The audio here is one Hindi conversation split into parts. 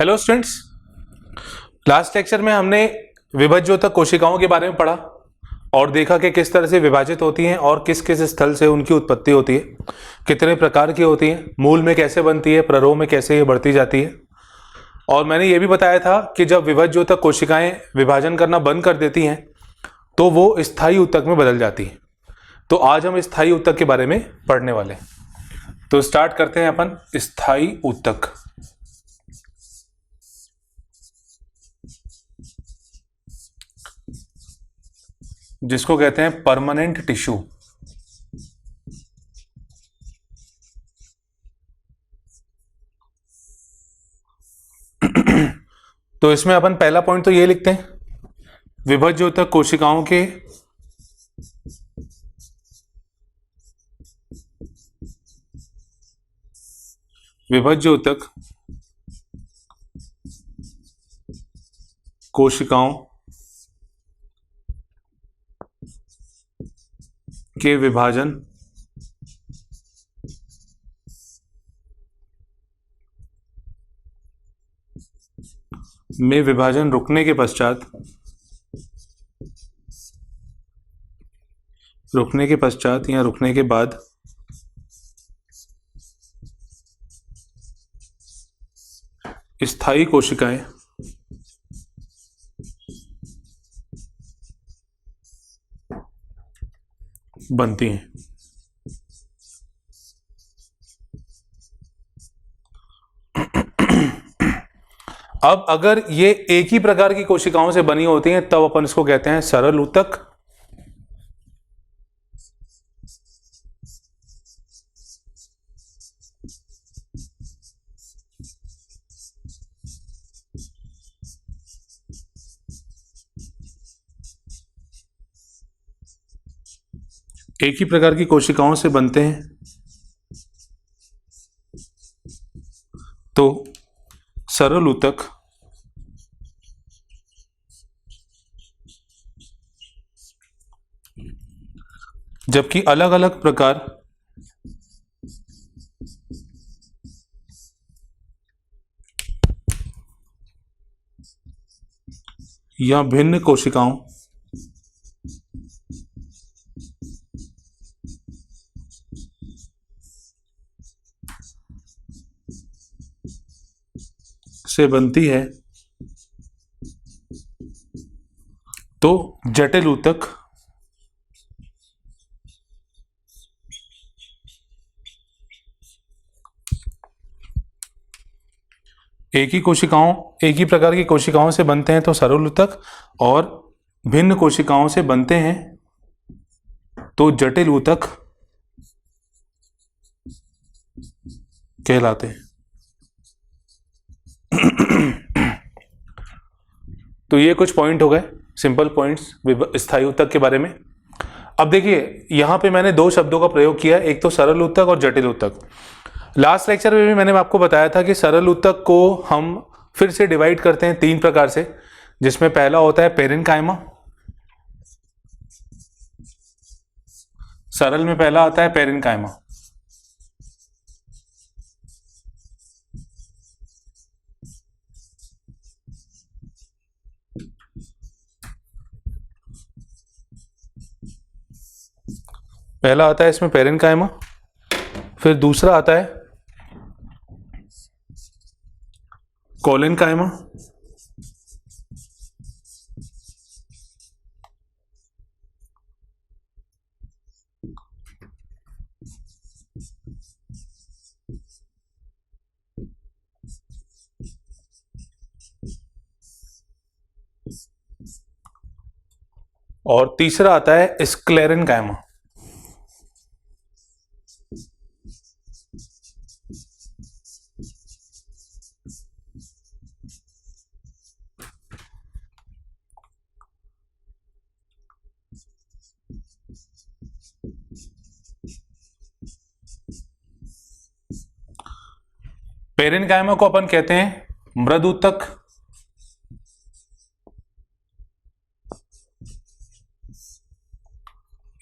हेलो स्टूडेंट्स, लास्ट लेक्चर में हमने विभज्योतक कोशिकाओं के बारे में पढ़ा और देखा कि किस तरह से विभाजित होती हैं और किस किस स्थल से उनकी उत्पत्ति होती है, कितने प्रकार की होती हैं, मूल में कैसे बनती है, प्ररोह में कैसे ये बढ़ती जाती है। और मैंने ये भी बताया था कि जब विभज्योतक कोशिकाएं विभाजन करना बंद कर देती हैं तो वो स्थायी ऊतक में बदल जाती हैं। तो आज हम स्थायी ऊतक के बारे में पढ़ने वाले हैं। तो स्टार्ट करते हैं अपन स्थायी ऊतक। जिसको कहते हैं परमानेंट टिश्यू। तो इसमें अपन पहला पॉइंट तो ये लिखते हैं, विभज्योतक कोशिकाओं के विभज्योतक कोशिकाओं के विभाजन में विभाजन रुकने के पश्चात या रुकने के बाद स्थायी कोशिकाएं बनती हैं। अब अगर ये एक ही प्रकार की कोशिकाओं से बनी होती हैं तब अपन इसको कहते हैं सरल ऊतक। एक ही प्रकार की कोशिकाओं से बनते हैं तो सरल ऊतक। जबकि अलग अलग प्रकार या भिन्न कोशिकाओं से बनती है तो जटिल ऊतक एक ही प्रकार की कोशिकाओं से बनते हैं तो सरल ऊतक, और भिन्न कोशिकाओं से बनते हैं तो जटिल ऊतक कहलाते हैं। तो ये कुछ पॉइंट हो गए, सिंपल पॉइंट्स स्थायी ऊतक के बारे में। अब देखिए यहां पे मैंने दो शब्दों का प्रयोग किया, एक तो सरल ऊतक और जटिल ऊतक। लास्ट लेक्चर में भी मैंने आपको बताया था कि सरल ऊतक को हम फिर से डिवाइड करते हैं तीन प्रकार से, जिसमें पहला होता है पेरेन्काइमा। सरल में पहला आता है पेरेन्काइमा। पहला आता है इसमें पेरेन्काइमा। फिर दूसरा आता है कोलेनकाइमा। और तीसरा आता है स्क्लेरेन्काइमा। पेरेन्काइमा को अपन कहते हैं मृद ऊतक।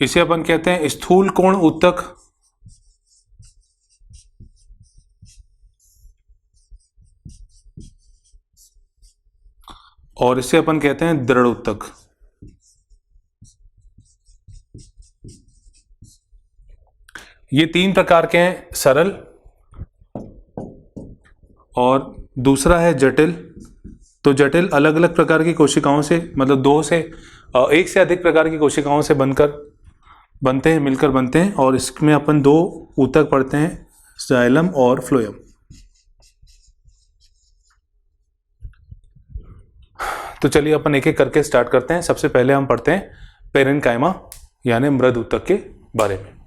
इसे अपन कहते हैं स्थूल कोण ऊतक। और इसे अपन कहते हैं दृढ़ ऊतक। ये 3 प्रकार के हैं, सरल, और दूसरा है जटिल। तो जटिल अलग अलग प्रकार की कोशिकाओं से, मतलब 2 से 1 से अधिक प्रकार की कोशिकाओं से बनते हैं, मिलकर बनते हैं, और इसमें अपन 2 ऊतक पढ़ते हैं, जाइलम और फ्लोएम। तो चलिए अपन एक एक करके स्टार्ट करते हैं। सबसे पहले हम पढ़ते हैं पेरेन्काइमा यानी मृद ऊतक के बारे में।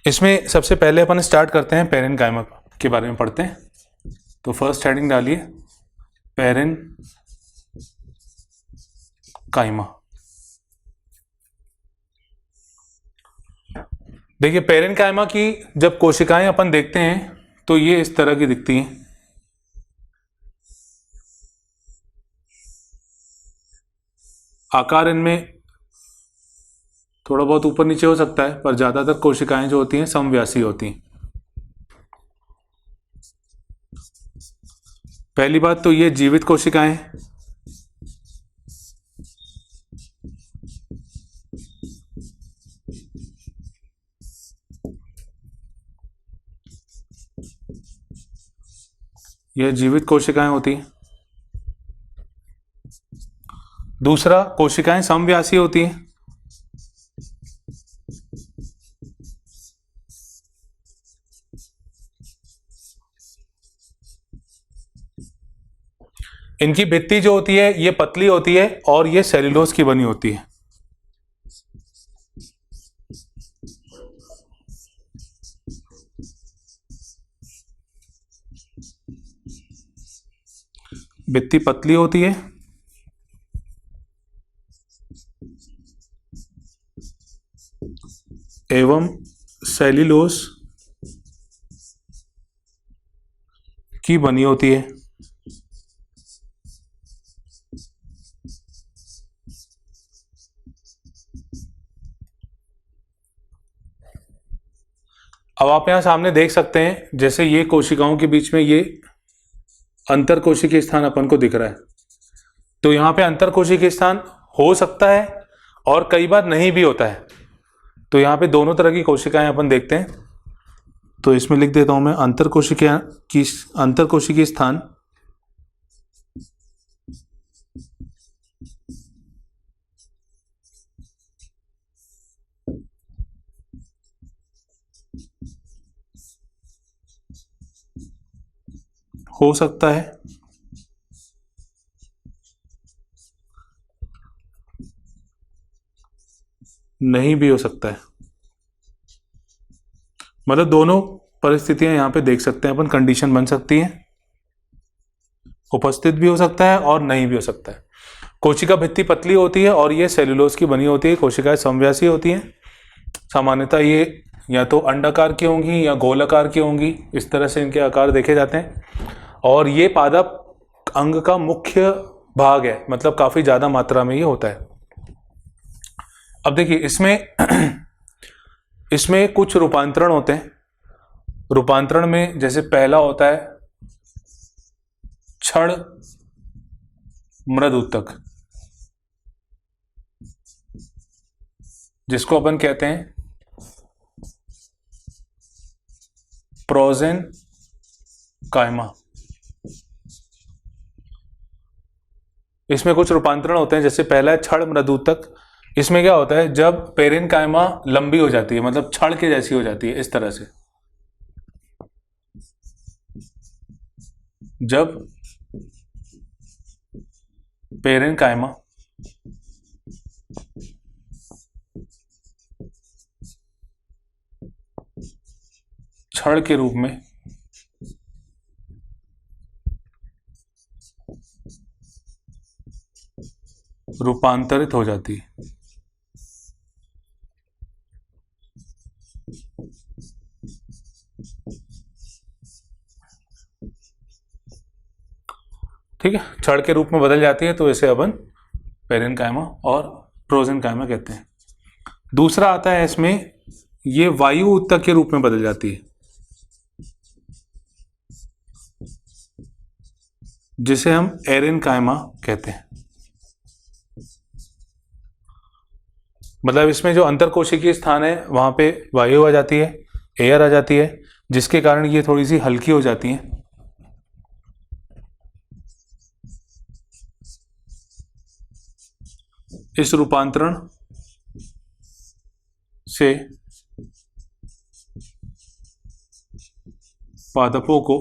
इसमें सबसे पहले अपन स्टार्ट करते हैं पेरेन्काइमा के बारे में पढ़ते हैं। तो फर्स्ट हेडिंग डालिए पेरेन्काइमा। देखिए पेरेन्काइमा की जब कोशिकाएं अपन देखते हैं तो ये इस तरह की दिखती हैं। आकार इनमें थोड़ा बहुत ऊपर नीचे हो सकता है, पर ज्यादातर कोशिकाएं जो होती हैं समव्यासी होती हैं। पहली बात तो ये जीवित कोशिकाएं हैं। यह जीवित कोशिकाएं होती हैं। दूसरा, कोशिकाएं समव्यासी होती हैं। इनकी भित्ति जो होती है ये पतली होती है और ये सेल्यूलोज की बनी होती है। भित्ति पतली होती है एवं सेल्यूलोज की बनी होती है। अब आप यहां सामने देख सकते हैं, जैसे ये कोशिकाओं के बीच में ये अंतर कोशिकीय स्थान अपन को दिख रहा है। तो यहां पे अंतर कोशिकीय स्थान हो सकता है और कई बार नहीं भी होता है। तो यहां पे दोनों तरह की कोशिकाएं अपन देखते हैं। तो इसमें लिख देता हूं मैं अंतर कोशिकीय स्थान हो सकता है नहीं भी हो सकता है। मतलब दोनों परिस्थितियां यहां पे देख सकते हैं अपन, कंडीशन बन सकती है, उपस्थित भी हो सकता है और नहीं भी हो सकता है। कोशिका भित्ति पतली होती है और ये सेल्यूलोज की बनी होती है। कोशिकाएं समव्यासी होती हैं। सामान्यतः ये या तो अंडाकार की होंगी या गोलाकार की होंगी, इस तरह से इनके आकार देखे जाते हैं। और ये पादप अंग का मुख्य भाग है, मतलब काफी ज्यादा मात्रा में ये होता है। अब देखिए इसमें कुछ रूपांतरण होते हैं। रूपांतरण में जैसे पहला होता है क्षण मृद ऊतक, जिसको अपन कहते हैं प्रोजेन्काइमा। इसमें कुछ रूपांतरण होते हैं। जैसे पहला है क्षण मृद ऊतक। इसमें क्या होता है, जब पेरेन्काइमा लंबी हो जाती है, मतलब छड़ के जैसी हो जाती है, इस तरह से, जब पेरेन्काइमा छड़ के रूप में रूपांतरित हो जाती है। ठीक है, छड़ के रूप में बदल जाती है, तो इसे अपन पेरेन्काइमा और प्रोजेन्काइमा कहते हैं। दूसरा आता है इसमें, ये वायु ऊतक के रूप में बदल जाती है, जिसे हम एरेन्काइमा कहते हैं। मतलब इसमें जो अंतरकोशिकीय स्थान है वहां पे वायु आ जाती है, एयर आ जाती है, जिसके कारण ये थोड़ी सी हल्की हो जाती है। इस रूपांतरण से पादपों को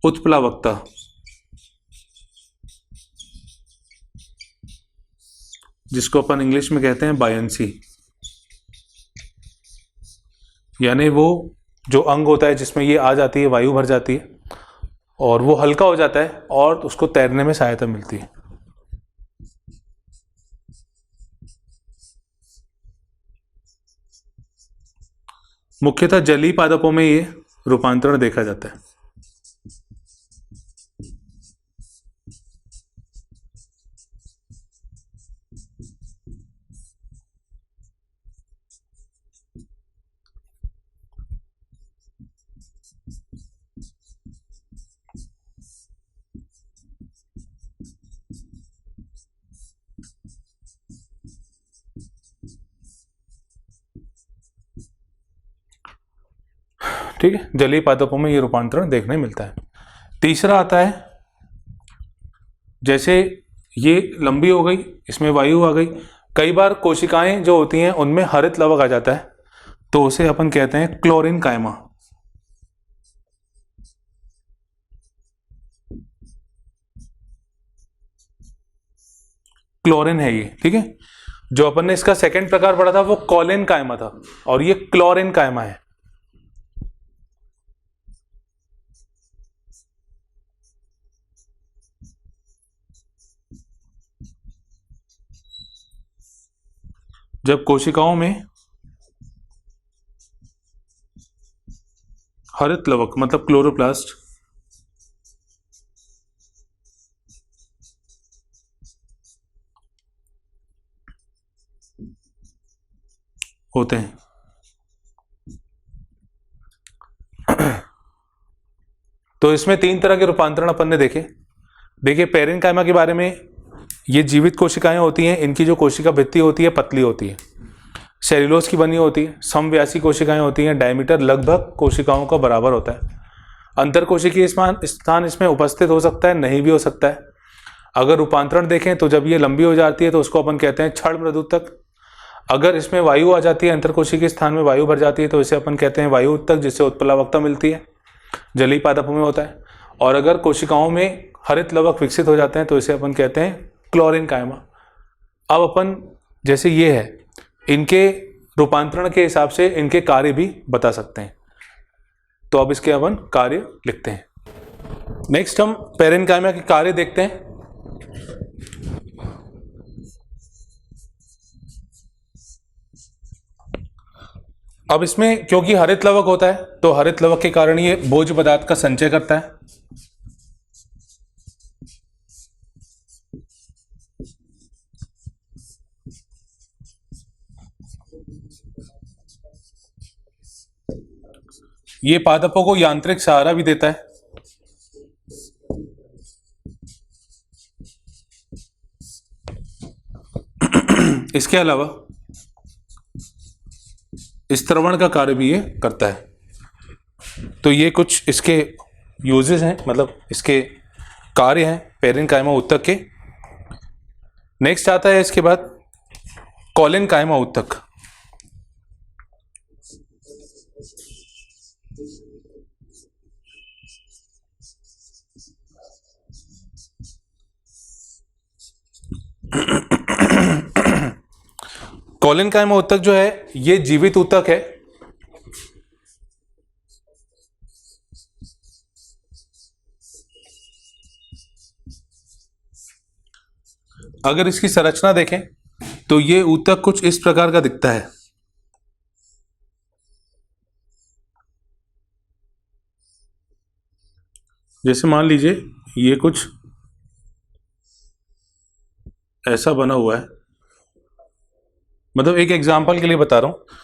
उत्प्लावकता, जिसको अपन इंग्लिश में कहते हैं बायंसी, यानी वो जो अंग होता है जिसमें ये आ जाती है, वायु भर जाती है और वो हल्का हो जाता है और उसको तैरने में सहायता मिलती है। मुख्यतः जलीय पादपों में ये रूपांतरण देखा जाता है। ठीक है, जलीय पादपों में ये रूपांतरण देखने मिलता है। तीसरा आता है, जैसे ये लंबी हो गई, इसमें वायु आ गई, कई बार कोशिकाएं जो होती हैं उनमें हरित लवक आ जाता है, तो उसे अपन कहते हैं क्लोरेन्काइमा। क्लोरिन है ये, ठीक है। जो अपन ने इसका सेकंड प्रकार पढ़ा था वो कॉलेन्काइमा था, और ये क्लोरेन्काइमा है। जब कोशिकाओं में हरित लवक मतलब क्लोरोप्लास्ट होते हैं, तो इसमें तीन तरह के रूपांतरण अपन ने देखे। देखिए, पेरेन्काइमा के बारे में, ये जीवित कोशिकाएं होती हैं, इनकी जो कोशिका भित्ति होती है पतली होती है, सेल्यूलोज की बनी होती है, समव्यासी कोशिकाएं होती हैं, डायमीटर लगभग कोशिकाओं का बराबर होता है। अंतरकोशिकीय स्थान इसमें उपस्थित हो सकता है, नहीं भी हो सकता है। अगर रूपांतरण देखें तो जब ये लंबी हो जाती है तो उसको अपन कहते हैं छड़ मृदुतक। अगर इसमें वायु आ जाती है, अंतरकोशिकीय स्थान में वायु भर जाती है, तो इसे अपन कहते हैं वायु ऊतक, जिससे उत्प्लावकता मिलती है, जलीय पादपों में होता है। और अगर कोशिकाओं में हरित लवक विकसित हो जाते हैं तो इसे अपन कहते हैं क्लोरेन्काइमा। अब अपन जैसे ये है, इनके रूपांतरण के हिसाब से इनके कार्य भी बता सकते हैं, तो अब इसके अपन कार्य लिखते हैं। नेक्स्ट हम पेरेन्काइमा के कार्य देखते हैं। अब इसमें क्योंकि हरित लवक होता है, तो हरित लवक के कारण ये भोज्य पदार्थ का संचय करता है। ये पादपों को यांत्रिक सहारा भी देता है। इसके अलावा स्त्रवण का कार्य भी ये करता है। तो ये कुछ इसके यूजेस हैं, मतलब इसके कार्य हैं पेरेन्काइमा ऊतक के। नेक्स्ट आता है इसके बाद कॉलेन्काइमा ऊतक। कॉलेन्काइमा ऊतक जो है ये जीवित ऊतक है, अगर इसकी संरचना देखें तो ये ऊतक कुछ इस प्रकार का दिखता है। जैसे मान लीजिए ये कुछ ऐसा बना हुआ है, मतलब एक एग्जाम्पल के लिए बता रहा हूं।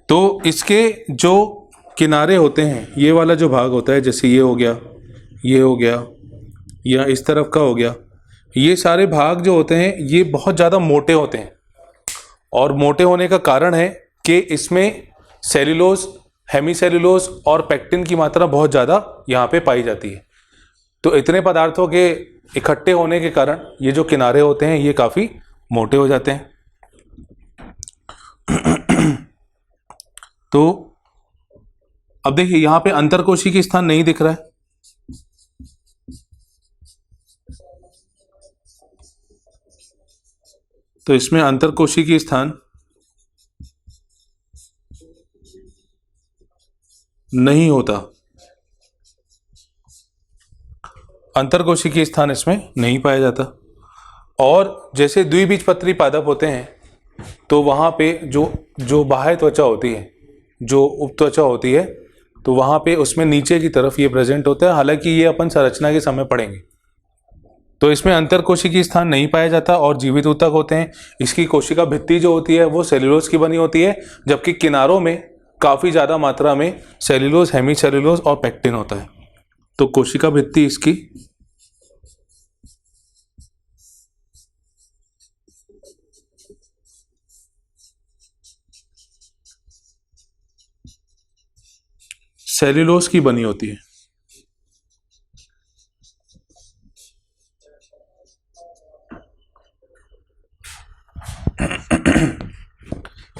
तो इसके जो किनारे होते हैं, ये वाला जो भाग होता है, जैसे ये हो गया, ये हो गया, या इस तरफ का हो गया, ये सारे भाग जो होते हैं ये बहुत ज़्यादा मोटे होते हैं। और मोटे होने का कारण है कि इसमें सेल्यूलोज, हेमीसेल्यूलोज और पेक्टिन की मात्रा बहुत ज़्यादा यहाँ पे पाई जाती है। तो इतने पदार्थों के इकट्ठे होने के कारण ये जो किनारे होते हैं ये काफ़ी मोटे हो जाते हैं। तो अब देखिए यहाँ पे अंतरकोशिकीय स्थान नहीं दिख रहा है, तो इसमें अंतरकोशिकीय स्थान नहीं होता, अंतरकोशिकीय स्थान इसमें नहीं पाया जाता। और जैसे द्विबीजपत्री पादप होते हैं तो वहाँ पे जो बाह्य त्वचा होती है, जो उपत्वचा होती है, तो वहाँ पे उसमें नीचे की तरफ ये प्रेजेंट होता है। हालांकि ये अपन संरचना के समय पढ़ेंगे। तो इसमें अंतरकोशिकीय स्थान नहीं पाया जाता और जीवित ऊतक होते हैं। इसकी कोशिका भित्ति जो होती है वो सेल्यूलोज की बनी होती है, जबकि किनारों में काफ़ी ज़्यादा मात्रा में सेल्यूलोज, हेमीसेल्यूलोज और पेक्टिन होता है। तो कोशिका भित्ति इसकी सेल्यूलोज की बनी होती है।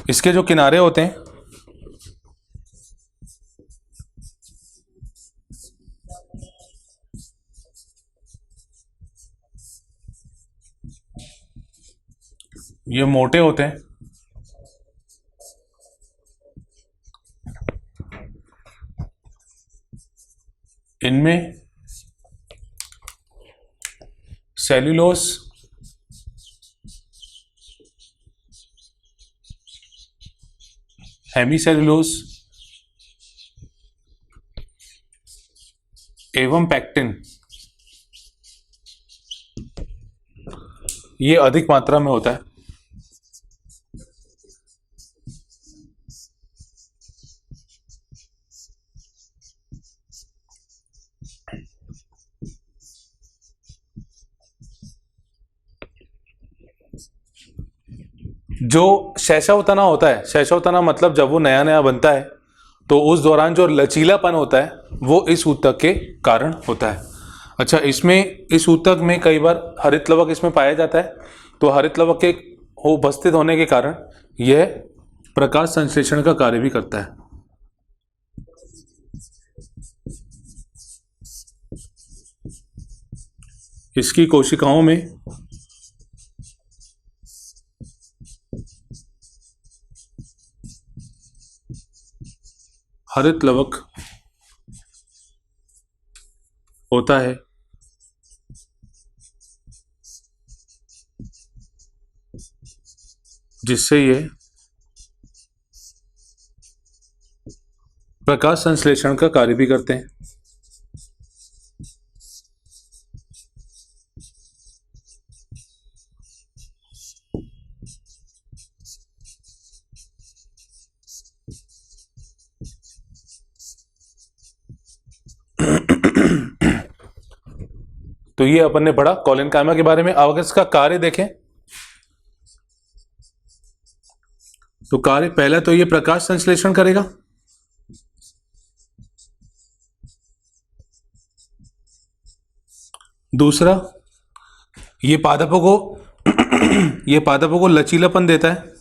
इसके जो किनारे होते हैं ये मोटे होते हैं, इनमें सेल्यूलोज, हेमीसेल्यूलोज एवं पेक्टिन ये अधिक मात्रा में होता है। जो शैशव तना होता है, शैशव तना मतलब जब वो नया नया बनता है तो उस दौरान जो लचीलापन होता है वो इस ऊतक के कारण होता है। अच्छा, इसमें इस ऊतक में कई बार हरित लवक इसमें पाया जाता है। तो हरित लवक के उपस्थित होने के कारण यह प्रकाश संश्लेषण का कार्य भी करता है। इसकी कोशिकाओं में हरित लवक होता है, जिससे ये प्रकाश संश्लेषण का कार्य भी करते हैं। तो ये अपन ने पढ़ा कोलेनकाइमा के बारे में। अब अगर इसका कार्य देखें तो कार्य, पहला तो ये प्रकाश संश्लेषण करेगा, दूसरा ये पादपों को लचीलापन देता है,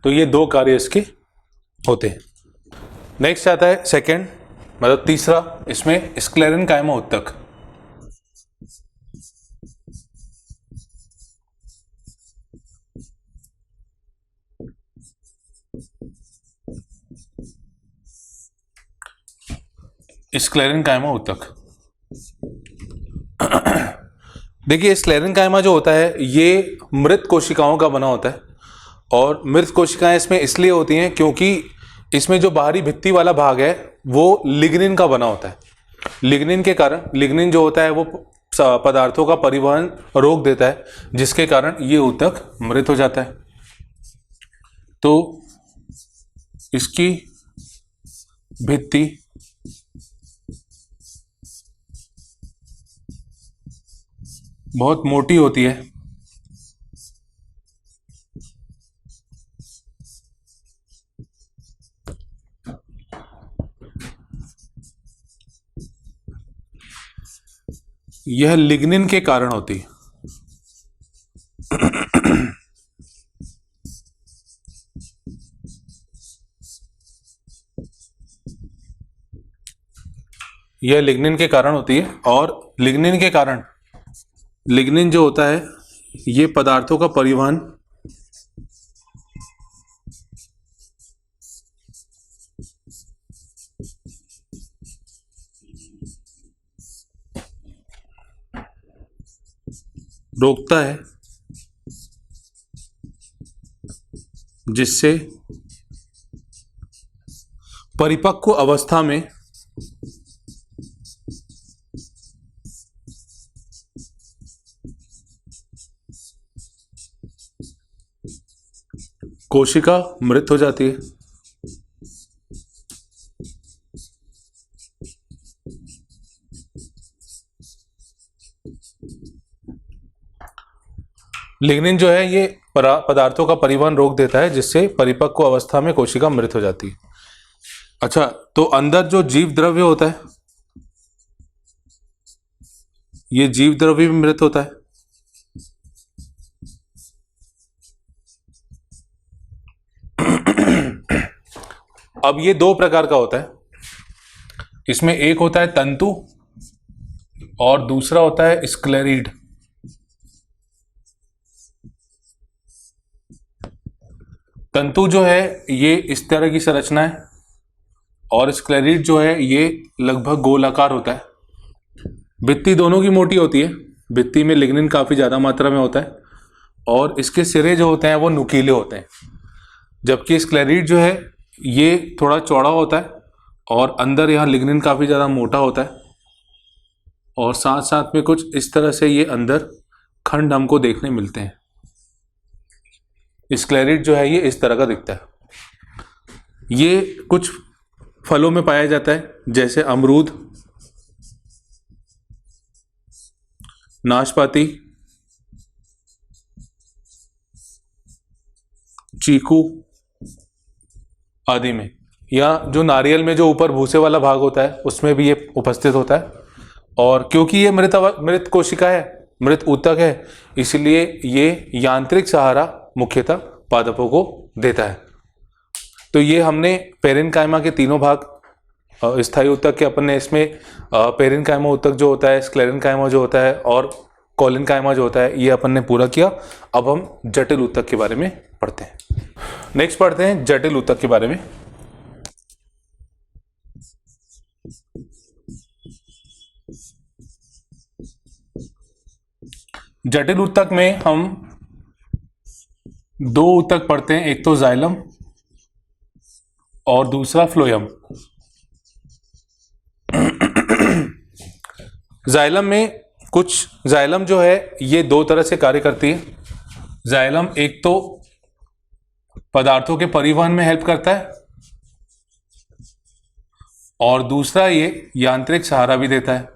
तो ये दो कार्य इसके होते हैं। नेक्स्ट आता है सेकंड, मतलब तीसरा, इसमें स्क्लेरेनकाइमा ऊतक। स्क्लेरेन्काइमा ऊतक। देखिए स्क्लेरेन्काइमा जो होता है ये मृत कोशिकाओं का बना होता है, और मृत कोशिकाएं इसमें इसलिए होती हैं क्योंकि इसमें जो बाहरी भित्ति वाला भाग है वो लिग्निन का बना होता है। लिग्निन के कारण, लिग्निन जो होता है वो पदार्थों का परिवहन रोक देता है, जिसके कारण ये ऊतक मृत हो जाता है। तो इसकी भित्ति बहुत मोटी होती है, यह लिग्निन के कारण होती है। यह लिग्निन के कारण होती है, और लिग्निन के कारण, लिग्निन जो होता है ये पदार्थों का परिवहन रोकता है, जिससे परिपक्व अवस्था में कोशिका मृत हो जाती है। लिग्निन जो है ये पदार्थों का परिवहन रोक देता है, जिससे परिपक्व अवस्था में कोशिका मृत हो जाती है। अच्छा, तो अंदर जो जीव द्रव्य होता है, ये जीव द्रव्य भी मृत होता है। अब ये दो प्रकार का होता है, इसमें एक होता है तंतु और दूसरा होता है स्क्लेरिड। तंतु जो है ये इस तरह की संरचना है, और स्क्लेरिड जो है ये लगभग गोलाकार होता है। भित्ति दोनों की मोटी होती है, भित्ति में लिग्निन काफी ज्यादा मात्रा में होता है, और इसके सिरे जो होते हैं वो नुकीले होते हैं। जबकि स्क्लेरिड जो है ये थोड़ा चौड़ा होता है, और अंदर यहाँ लिग्निन काफी ज्यादा मोटा होता है, और साथ साथ में कुछ इस तरह से ये अंदर खंड हमको देखने मिलते हैं। स्क्लेरिड जो है ये इस तरह का दिखता है। ये कुछ फलों में पाया जाता है, जैसे अमरूद, नाशपाती, चीकू आदि में, या जो नारियल में जो ऊपर भूसे वाला भाग होता है उसमें भी ये उपस्थित होता है। और क्योंकि ये मृत कोशिका है, मृत ऊतक है, इसलिए ये यांत्रिक सहारा मुख्यतः पादपों को देता है। तो ये हमने पेरेन्काइमा के तीनों भाग, स्थायी ऊतक के अपन ने इसमें पेरेन्काइमा ऊतक जो होता है, स्क्लेरेन्काइमा जो होता है, और कोलेन्काइमा जो होता है, ये अपन ने पूरा किया। अब हम जटिल ऊतक के बारे में पढ़ते हैं। नेक्स्ट पढ़ते हैं जटिल ऊतक के बारे में। जटिल ऊतक में हम दो ऊतक पढ़ते हैं, एक तो जाइलम और दूसरा फ्लोएम। जाइलम में कुछ, जाइलम जो है ये दो तरह से कार्य करती है। जाइलम एक तो पदार्थों के परिवहन में हेल्प करता है, और दूसरा ये यांत्रिक सहारा भी देता है।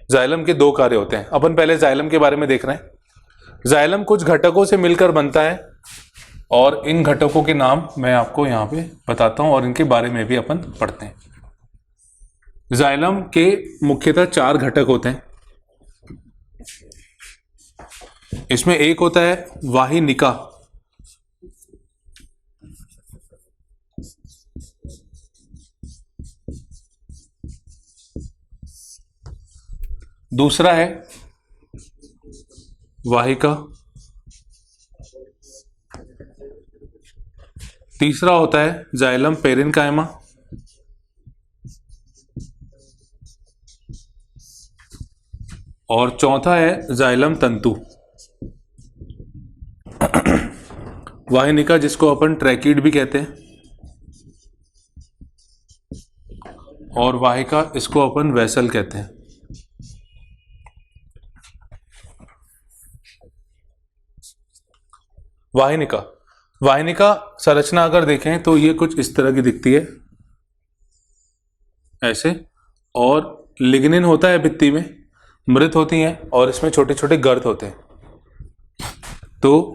जाइलम के दो कार्य होते हैं। अपन पहले जाइलम के बारे में देख रहे हैं। जाइलम कुछ घटकों से मिलकर बनता है, और इन घटकों के नाम मैं आपको यहाँ पे बताता हूं, और इनके बारे में भी अपन पढ़ते हैं। जाइलम के मुख्यतः चार घटक होते हैं। इसमें एक होता है वाहिनिका, दूसरा है वाहिका, तीसरा होता है जाइलम पेरेन्काइमा, और चौथा है जाइलम तंतु। वाहिनिका जिसको अपन ट्रैकीड भी कहते हैं, और वाहिका इसको अपन वेसल कहते हैं। वाहिनिका, वाहिनिका संरचना अगर देखें तो ये कुछ इस तरह की दिखती है, ऐसे, और लिग्निन होता है भित्ति में, मृत होती हैं और इसमें छोटे छोटे गर्त होते हैं। तो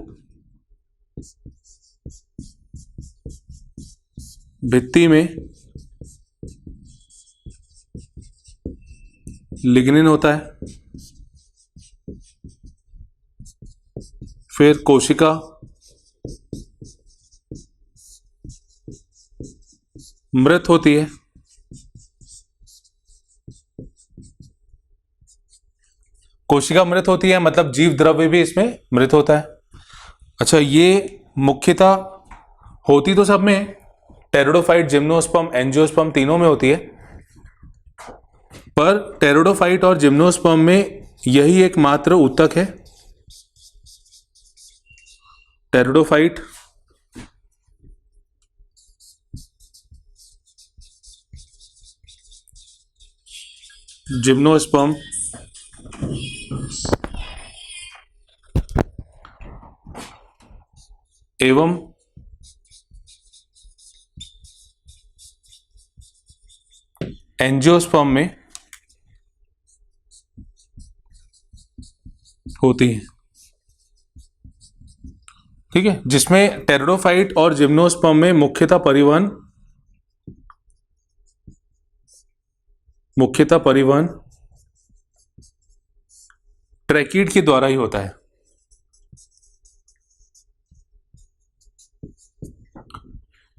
भित्ति में लिग्निन होता है, फिर कोशिका, मृत होती है, कोशिका मृत होती है, मतलब जीव द्रव्य भी इसमें मृत होता है। अच्छा, ये मुख्यतः होती तो सब में, टेरिडोफाइट, जिम्नोस्पर्म, एंजियोस्पर्म तीनों में होती है, पर टेरिडोफाइट और जिम्नोस्पर्म में यही एकमात्र ऊतक है। टेरिडोफाइट, जिम्नोस्पर्म एवं एंजियोस्पर्म में होती है। ठीक है, जिसमें टेरिडोफाइट और जिम्नोस्पर्म में मुख्यतः परिवहन ट्रैकीड के द्वारा ही होता है।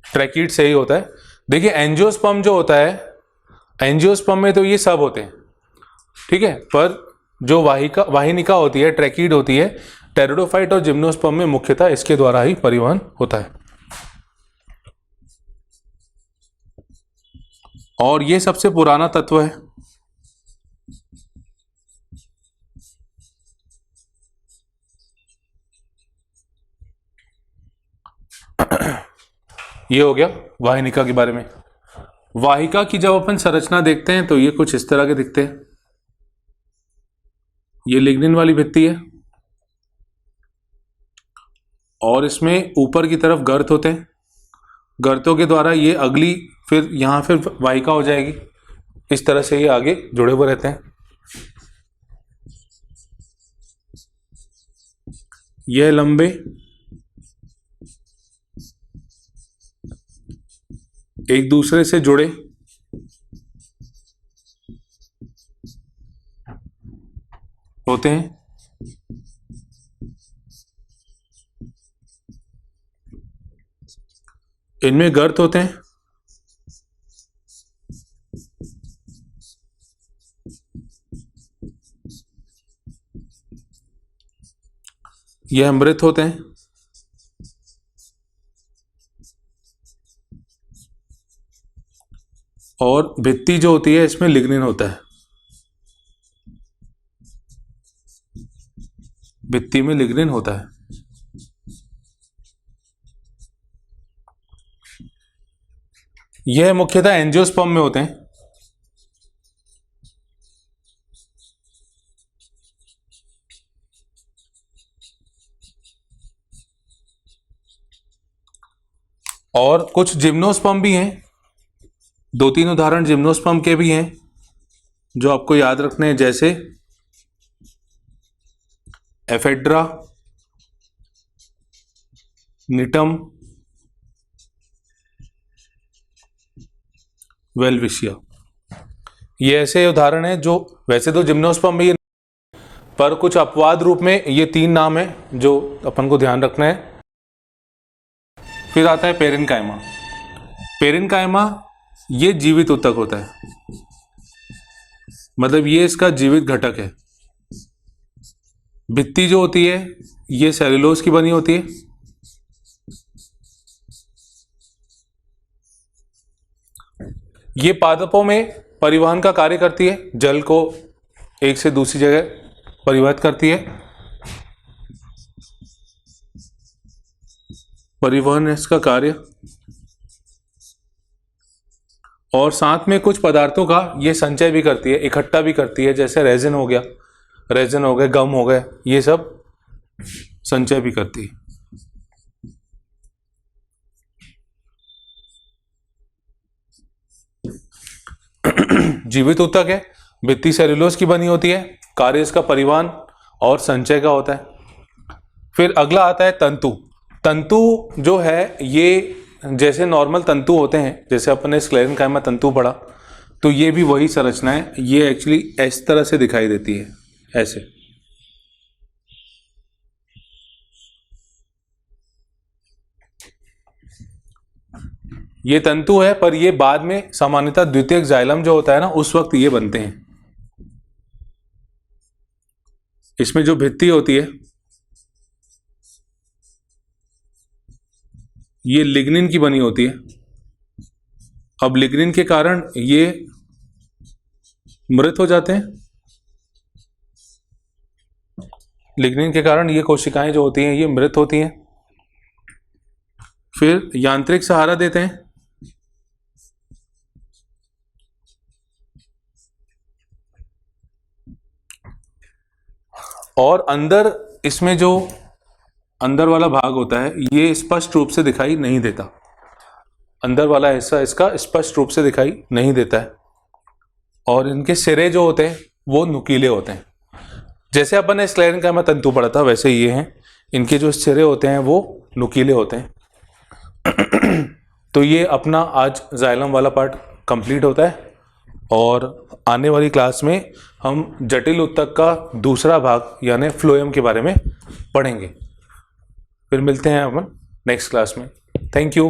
ट्रैकीड से ही होता है। देखिए, एंजियोस्पर्म जो होता है, एंजियोस्पर्म में तो ये सब होते हैं, ठीक है, पर जो वाहिनिका होती है, ट्रैकीड होती है, टेरिडोफाइट और जिम्नोस्पर्म में मुख्यतः इसके द्वारा ही परिवहन होता है। और ये सबसे पुराना तत्व है। ये हो गया वाहिनिका के बारे में। वाहिका की जब अपन संरचना देखते हैं तो ये कुछ इस तरह के दिखते हैं। ये लिग्निन वाली भित्ति है और इसमें ऊपर की तरफ गर्त होते हैं। गर्तों के द्वारा ये अगली फिर यहाँ फिर वाहिका हो जाएगी। इस तरह से ये आगे जुड़े हुए रहते हैं। यह लंबे एक दूसरे से जुड़े होते हैं। इनमें गर्त होते हैं। यह मृत होते हैं। और भित्ति जो होती है इसमें लिग्निन होता है। भित्ति में लिग्निन होता है। यह मुख्यतः एंजियोस्पर्म में होते हैं। और कुछ जिम्नोस्पर्म भी हैं। दो तीन उदाहरण जिम्नोस्पर्म के भी हैं जो आपको याद रखने हैं, जैसे एफेड्रा, निटम, वेलविशिया। ये ऐसे उदाहरण हैं जो वैसे तो जिम्नोस्पर्म में, पर कुछ अपवाद रूप में ये तीन नाम हैं जो अपन को ध्यान रखना है। फिर आता है पेरेन्काइमा। पेरेन्काइमा ये जीवित ऊतक होता है, मतलब ये इसका जीवित घटक है। भित्ति जो होती है ये सेल्यूलोज की बनी होती है। ये पादपों में परिवहन का कार्य करती है, जल को एक से दूसरी जगह परिवहन करती है, परिवहन है इसका कार्य। और साथ में कुछ पदार्थों का ये संचय भी करती है, इकट्ठा भी करती है, जैसे रेजिन हो गया, रेजिन हो गए, गम हो गए, ये सब संचय भी करती है। जीवित ऊतक है, भित्ति सेल्यूलोज की बनी होती है, कार्य इसका परिवहन और संचय का होता है। फिर अगला आता है तंतु। तंतु जो है ये जैसे नॉर्मल तंतु होते हैं, जैसे अपन ने स्क्लेरेन्काइमा तंतु पढ़ा, तो ये भी वही संरचना है। ये एक्चुअली इस तरह से दिखाई देती है, ऐसे। ये तंतु है, पर ये बाद में सामान्यतः द्वितीयक जाइलम जो होता है ना, उस वक्त ये बनते हैं। इसमें जो भित्ति होती है ये लिग्निन की बनी होती है। अब लिग्निन के कारण ये मृत हो जाते हैं। लिग्निन के कारण ये कोशिकाएं जो होती हैं ये मृत होती हैं। फिर यांत्रिक सहारा देते हैं। और अंदर इसमें जो अंदर वाला भाग होता है ये स्पष्ट रूप से दिखाई नहीं देता। अंदर वाला हिस्सा इसका स्पष्ट रूप से दिखाई नहीं देता है। और इनके सिरे जो होते हैं वो नुकीले होते हैं। जैसे अपन ने स्क्लेरेन्काइमा तंतु पढ़ा था वैसे ये हैं। इनके जो सिरे होते हैं वो नुकीले होते हैं। तो ये अपना आज जाइलम वाला पार्ट कंप्लीट होता है। और आने वाली क्लास में हम जटिल ऊतक का दूसरा भाग यानी फ्लोएम के बारे में पढ़ेंगे। फिर मिलते हैं अपन नेक्स्ट क्लास में। Thank you.